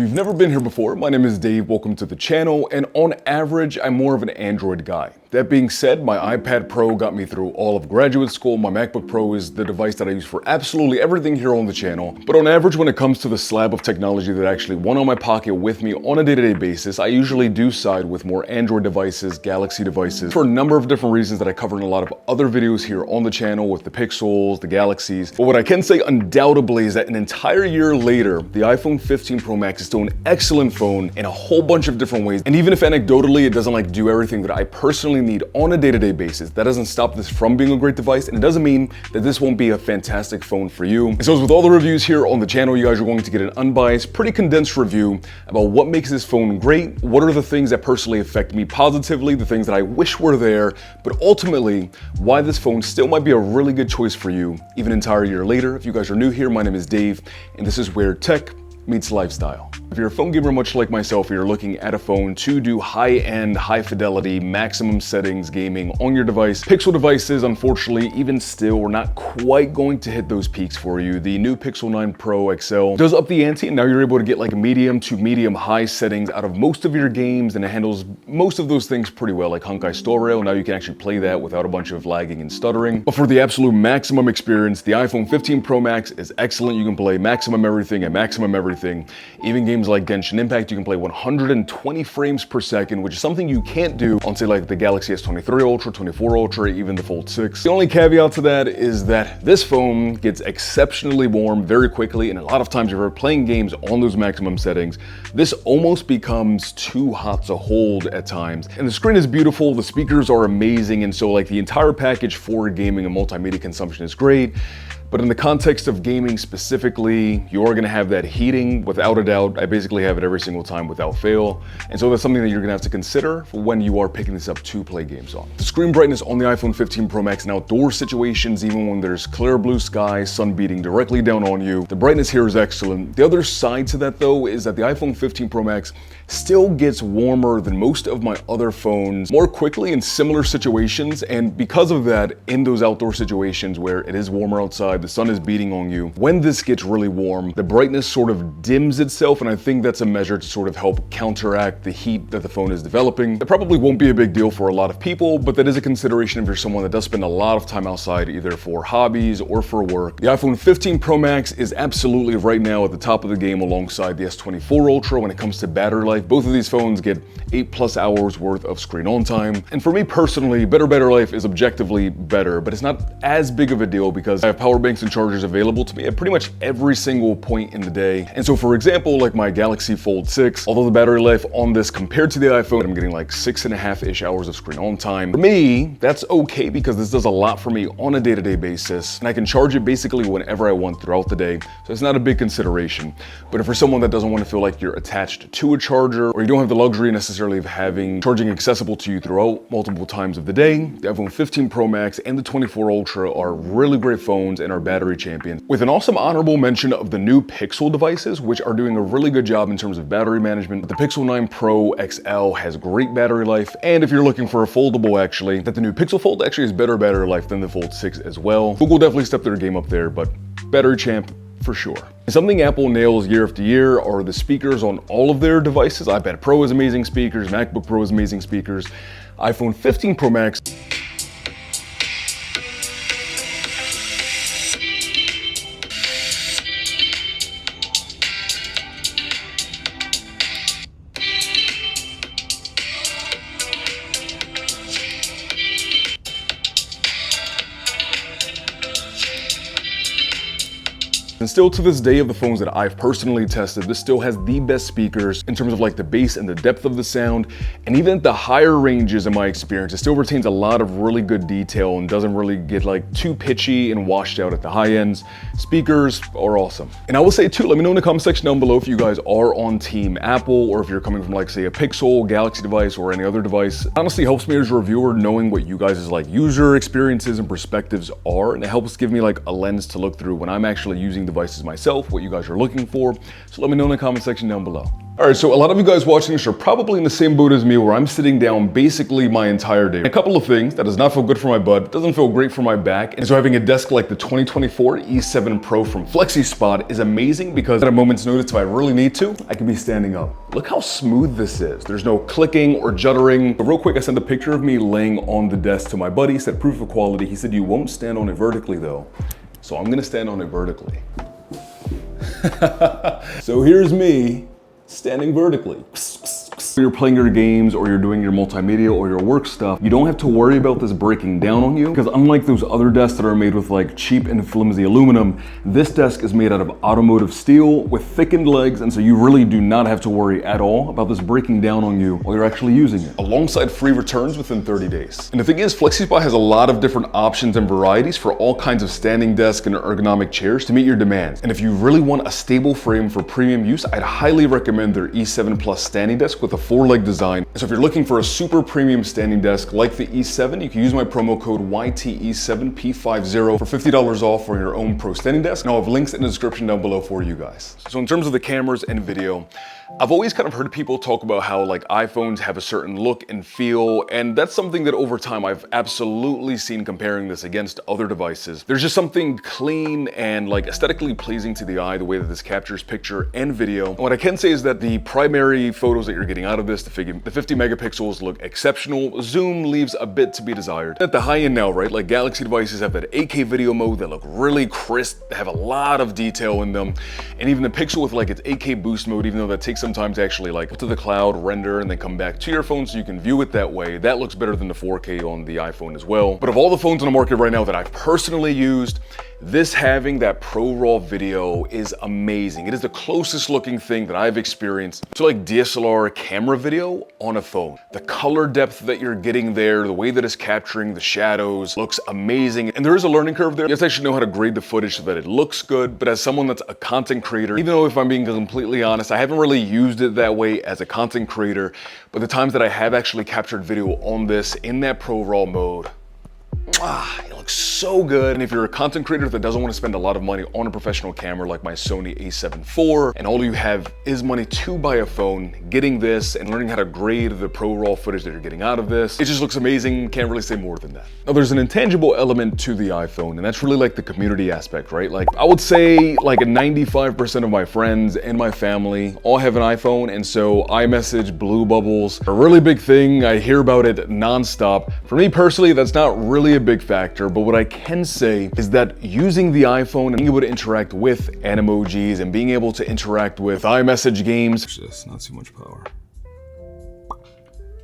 If you've never been here before, my name is Dave, welcome to the channel, and on average, I'm more of an Android guy. That being said, my iPad Pro got me through all of graduate school. My MacBook Pro is the device that I use for absolutely everything here on the channel. But on average, when it comes to the slab of technology that I actually want on my pocket with me on a day-to-day basis, I usually do side with more Android devices, Galaxy devices, for a number of different reasons that I cover in a lot of other videos here on the channel with the Pixels, the Galaxies. But what I can say undoubtedly is that an entire year later, the iPhone 15 Pro Max is still an excellent phone in a whole bunch of different ways. And even if anecdotally it doesn't do everything that I personally need on a day-to-day basis, that doesn't stop this from being a great device, and it doesn't mean that this won't be a fantastic phone for you. And so as with all the reviews here on the channel, you guys are going to get an unbiased, pretty condensed review about what makes this phone great, what are the things that personally affect me positively, the things that I wish were there, but ultimately why this phone still might be a really good choice for you even an entire year later. If you guys are new here, my name is Dave, and this is where tech meets lifestyle. If you're a phone gamer much like myself, you're looking at a phone to do high-end, high-fidelity, maximum settings gaming on your device. Pixel devices, unfortunately, even still, are not quite going to hit those peaks for you. The new Pixel 9 Pro XL does up the ante, and now you're able to get medium to medium-high settings out of most of your games, and it handles most of those things pretty well, like Honkai Star Rail. Now you can actually play that without a bunch of lagging and stuttering. But for the absolute maximum experience, the iPhone 15 Pro Max is excellent. You can play maximum everything at maximum everything. Even games like Genshin Impact, you can play 120 frames per second, which is something you can't do on, say, the Galaxy S23 Ultra, 24 Ultra, even the Fold 6. The only caveat to that is that this phone gets exceptionally warm very quickly, and a lot of times if you're playing games on those maximum settings, this almost becomes too hot to hold at times. And the screen is beautiful, the speakers are amazing, and so the entire package for gaming and multimedia consumption is great. But in the context of gaming specifically, you are gonna have that heating without a doubt. I basically have it every single time without fail. And so that's something that you're gonna have to consider for when you are picking this up to play games on. The screen brightness on the iPhone 15 Pro Max in outdoor situations, even when there's clear blue sky, sun beating directly down on you, the brightness here is excellent. The other side to that though is that the iPhone 15 Pro Max still gets warmer than most of my other phones more quickly in similar situations. And because of that, in those outdoor situations where it is warmer outside, the sun is beating on you, when this gets really warm, the brightness sort of dims itself, and I think that's a measure to sort of help counteract the heat that the phone is developing. That probably won't be a big deal for a lot of people, but that is a consideration if you're someone that does spend a lot of time outside, either for hobbies or for work. The iPhone 15 Pro Max is absolutely right now at the top of the game alongside the S24 Ultra when it comes to battery life. Both of these phones get 8+ hours worth of screen on time. And for me personally, better battery life is objectively better, but it's not as big of a deal because I have power banks and chargers available to me at pretty much every single point in the day. And so for example, my Galaxy Fold 6, although the battery life on this compared to the iPhone, I'm getting 6.5-ish hours of screen on time. For me, that's okay because this does a lot for me on a day-to-day basis, and I can charge it basically whenever I want throughout the day. So it's not a big consideration. But if you're someone that doesn't want to feel like you're attached to a charger, or you don't have the luxury necessarily of having charging accessible to you throughout multiple times of the day, the iPhone 15 Pro Max and the 24 Ultra are really great phones and are battery champions, with an awesome honorable mention of the new Pixel devices, which are doing a really good job in terms of battery management. The Pixel 9 Pro XL has great battery life, and if you're looking for a foldable, actually, that the new Pixel Fold actually has better battery life than the Fold 6 as well. Google definitely stepped their game up there, but battery champ for sure. Something Apple nails year after year are the speakers on all of their devices. iPad Pro has amazing speakers, MacBook Pro has amazing speakers, iPhone 15 Pro Max and still to this day, of the phones that I've personally tested, this still has the best speakers in terms of the bass and the depth of the sound. And even at the higher ranges, in my experience, it still retains a lot of really good detail and doesn't really get too pitchy and washed out at the high ends. Speakers are awesome. And I will say too, let me know in the comment section down below if you guys are on team Apple, or if you're coming from say a Pixel, Galaxy device, or any other device. It honestly helps me as a reviewer knowing what you guys' user experiences and perspectives are, and it helps give me a lens to look through when I'm actually using devices myself, what you guys are looking for. So let me know in the comment section down below. All right, so a lot of you guys watching this are probably in the same boat as me where I'm sitting down basically my entire day. A couple of things: that does not feel good for my butt, doesn't feel great for my back. And so having a desk like the 2024 E7 Pro from FlexiSpot is amazing because at a moment's notice, if I really need to, I can be standing up. Look how smooth this is. There's no clicking or juddering. But real quick, I sent a picture of me laying on the desk to my buddy, said proof of quality. He said, you won't stand on it vertically though. So I'm gonna stand on it vertically. So here's me standing vertically. When you're playing your games or you're doing your multimedia or your work stuff, you don't have to worry about this breaking down on you, because unlike those other desks that are made with like cheap and flimsy aluminum, this desk is made out of automotive steel with thickened legs, and so you really do not have to worry at all about this breaking down on you while you're actually using it. Alongside free returns within 30 days. And the thing is, FlexiSpot has a lot of different options and varieties for all kinds of standing desk and ergonomic chairs to meet your demands. And if you really want a stable frame for premium use, I'd highly recommend their E7 Plus standing desk with a 4-leg design. So if you're looking for a super premium standing desk like the E7, you can use my promo code YTE7P50 for $50 off for your own pro standing desk. And I'll have links in the description down below for you guys. So in terms of the cameras and video, I've always kind of heard people talk about how like iPhones have a certain look and feel, and that's something that over time I've absolutely seen comparing this against other devices. There's just something clean and like aesthetically pleasing to the eye, the way that this captures picture and video. And what I can say is that the primary photos that you're getting out of this, the 50 megapixels look exceptional. Zoom leaves a bit to be desired. At the high end now, right, like Galaxy devices have that 8K video mode that look really crisp, they have a lot of detail in them. And even the Pixel with like its 8K boost mode, even though that takes some time to actually like to the cloud, render, and then come back to your phone so you can view it that way, that looks better than the 4K on the iPhone as well. But of all the phones on the market right now that I've personally used, this having that Pro Raw video is amazing. It is the closest looking thing that I've experienced to like DSLR camera video on a phone. The color depth that you're getting there, the way that it's capturing the shadows looks amazing. And there is a learning curve there. You have to actually know how to grade the footage so that it looks good. But as someone that's a content creator, even though if I'm being completely honest, I haven't really used it that way as a content creator, but the times that I have actually captured video on this in that Pro Raw mode, it looks so good. And if you're a content creator that doesn't want to spend a lot of money on a professional camera like my Sony a7 IV, and all you have is money to buy a phone, getting this and learning how to grade the Pro Raw footage that you're getting out of this, it just looks amazing. Can't really say more than that. Now there's an intangible element to the iPhone, and that's really like the community aspect, right? Like I would say like 95% of my friends and my family all have an iPhone, and so iMessage, blue bubbles are a really big thing. I hear about it nonstop. For me personally, that's not really a big factor, but what I can say is that using the iPhone and being able to interact with Animojis and being able to interact with iMessage games, just not too much power.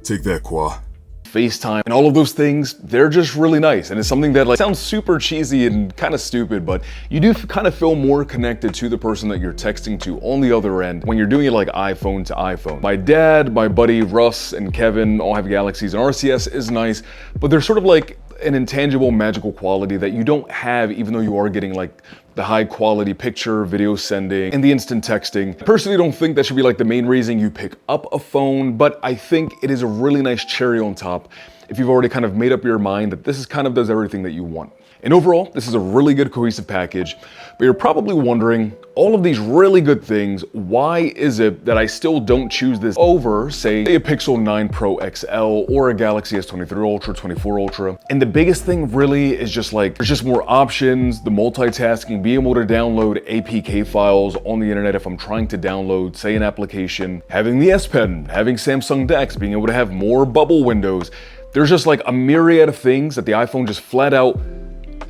Take that, Qua. FaceTime and all of those things, they're just really nice. And it's something that like sounds super cheesy and kind of stupid, but you do kind of feel more connected to the person that you're texting to on the other end when you're doing it like iPhone to iPhone. My dad, my buddy Russ, and Kevin all have Galaxies, and RCS is nice, but they're sort of like an intangible magical quality that you don't have, even though you are getting like the high quality picture, video sending, and the instant texting. I personally don't think that should be like the main reason you pick up a phone, but I think it is a really nice cherry on top if you've already kind of made up your mind that this is kind of does everything that you want. And overall, this is a really good cohesive package, but you're probably wondering, all of these really good things, why is it that I still don't choose this over, say a Pixel 9 Pro XL or a Galaxy S23 Ultra, 24 Ultra? And the biggest thing really is just like, there's just more options, the multitasking, being able to download APK files on the internet if I'm trying to download, say, an application, having the S Pen, having Samsung DeX, being able to have more bubble windows. There's just like a myriad of things that the iPhone just flat out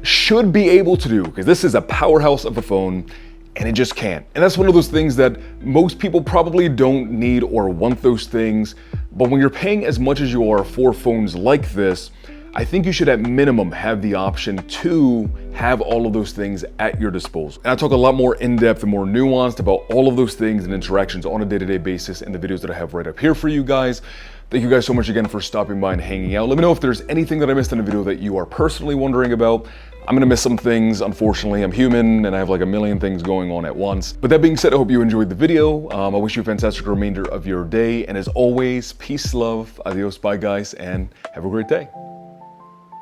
should be able to do, because this is a powerhouse of a phone and it just can't. And that's one of those things that most people probably don't need or want those things, but when you're paying as much as you are for phones like this, I think you should at minimum have the option to have all of those things at your disposal. And I talk a lot more in-depth and more nuanced about all of those things and interactions on a day-to-day basis in the videos that I have right up here for you guys. Thank you guys so much again for stopping by and hanging out. Let me know if there's anything that I missed in the video that you are personally wondering about. I'm gonna miss some things, unfortunately. I'm human and I have like a million things going on at once. But that being said, I hope you enjoyed the video. I wish you a fantastic remainder of your day. And as always, peace, love, adios, bye guys, and have a great day.